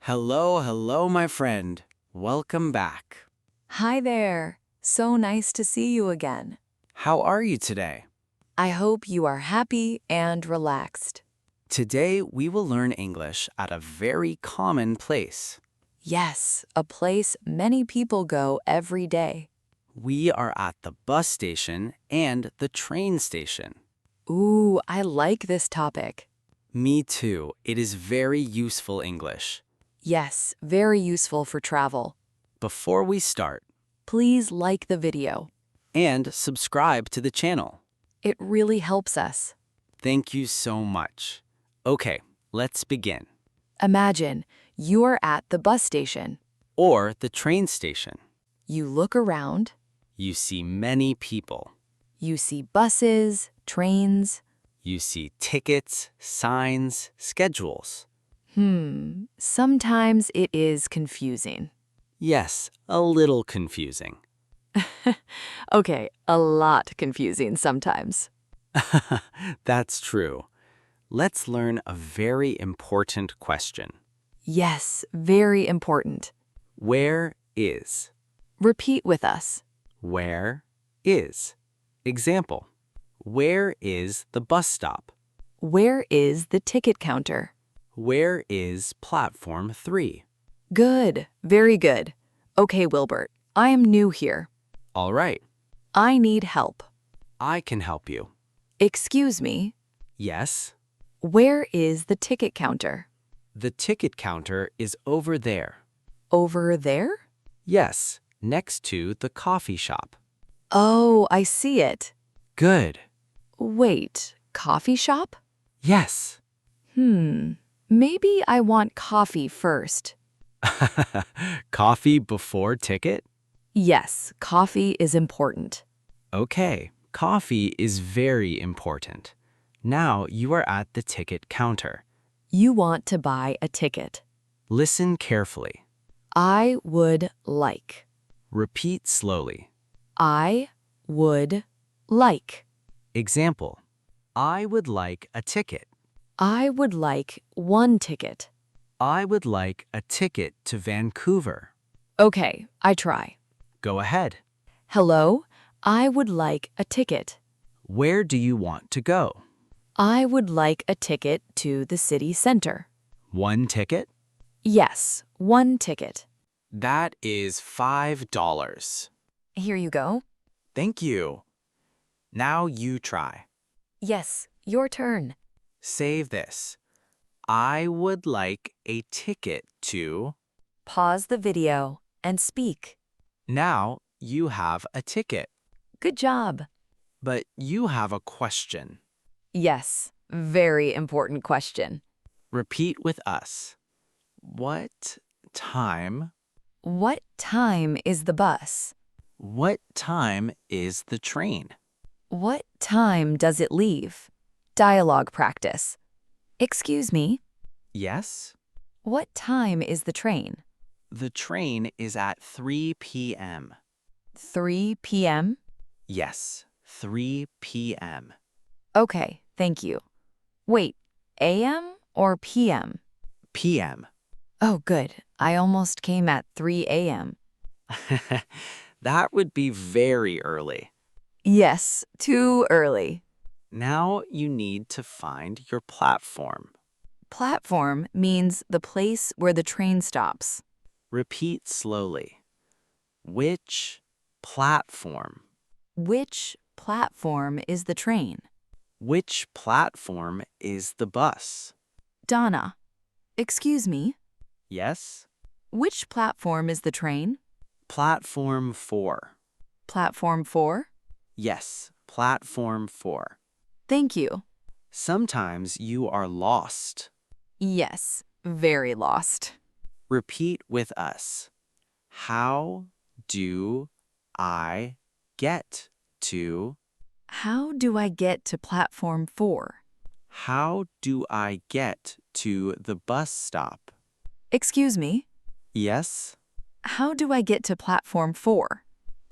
Hello, my friend. Welcome back. Hi there. So nice to see you again. How are you today? I hope you are happy and relaxed. Today, we will learn English at a very common place. Yes, a place many people go every day. We are at the bus station and the train station. Ooh, I like this topic. Me too. It is very useful English. Yes, very useful for travel. Before we start, Please like the video. and subscribe to the channel. It really helps us. Thank you so much. Okay, let's begin. Imagine you are at the bus station. Or the train station. You look around. You see many people. You see buses, trains. You see tickets, signs, schedules. Sometimes it is confusing. Yes, a little confusing. Okay, a lot confusing sometimes. That's true. Let's learn a very important question. Yes, very important. Where is? Repeat with us. Where is? Example. Where is the bus stop? Where is the ticket counter? Where is platform 3? Good, very good. Okay, Wilbert, I am new here. All right, I need help. I can help you. Excuse me, Yes, where is the ticket counter? the ticket counter is over there. Over there? Yes, next to the coffee shop. Oh, I see it. Good. Wait, coffee shop? Yes. Maybe I want coffee first. Coffee before ticket? Yes, coffee is important. Okay, coffee is very important. Now you are at the ticket counter. You want to buy a ticket. Listen carefully. I would like. Repeat slowly. I would like. Example. I would like a ticket. I would like one ticket. I would like a ticket to Vancouver. Okay, I try. Go ahead. Hello, I would like a ticket. Where do you want to go? I would like a ticket to the city center. One ticket? Yes, one ticket. That is $5. Here you go. Thank you. Now you try. Yes, your turn. Save this. I would like a ticket to... Pause the video and speak. Now you have a ticket, Good job. but you have a question. Yes, very important question. Repeat with us. What time? What time is the bus? What time is the train? What time does it leave? Dialogue practice. Excuse me, Yes? what time is the train? The train is at 3 p.m. 3 p.m.? Yes, 3 p.m. Okay, thank you. Wait, a.m. or p.m.? p.m. Oh, good. I almost came at 3 a.m. That would be very early. Yes, too early. Now you need to find your platform. Platform means the place where the train stops. Repeat slowly. Which platform? Which platform is the train? Which platform is the bus? Donna, excuse me, Yes? which platform is the train? Platform 4. Platform 4? Yes, platform 4. Thank you. Sometimes you are lost. Yes, very lost. Repeat with us. How do I get to? How do I get to platform 4? How do I get to the bus stop? Excuse me, Yes? how do I get to platform 4?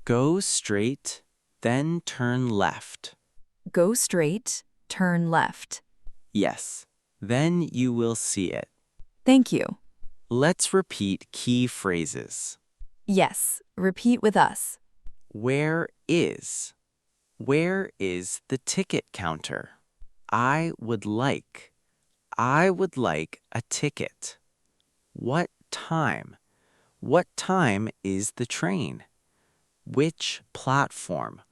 Go straight, then turn left. Go straight, turn left. Yes, then you will see it. Thank you. Let's repeat key phrases. Yes, repeat with us. Where is? Where is the ticket counter? I would like. I would like a ticket. What time? What time is the train? Which platform?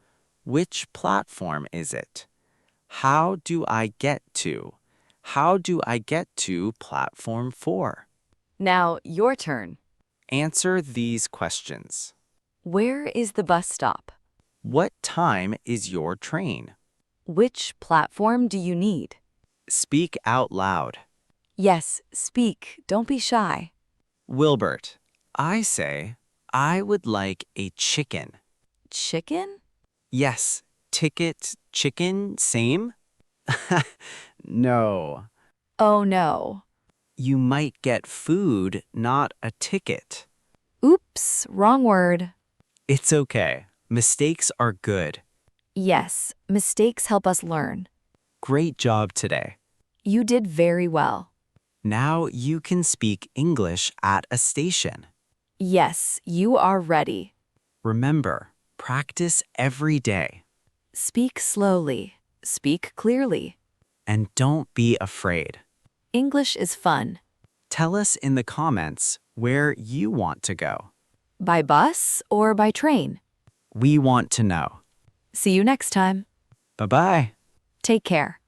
Which platform is it? How do I get to? How do I get to platform 4? Now, your turn. Answer these questions. Where is the bus stop? What time is your train? Which platform do you need? Speak out loud. Yes, speak. Don't be shy. Wilbert, I say, I would like a chicken. Chicken? Yes, ticket, chicken, same? No. Oh no. You might get food, not a ticket. Oops, wrong word. It's okay. Mistakes are good. Yes, mistakes help us learn. Great job today. You did very well. Now you can speak English at a station. Yes, you are ready. Remember, practice every day. Speak slowly. Speak clearly. And don't be afraid. English is fun. Tell us in the comments where you want to go. By bus or by train? We want to know. See you next time. Bye-bye. Take care.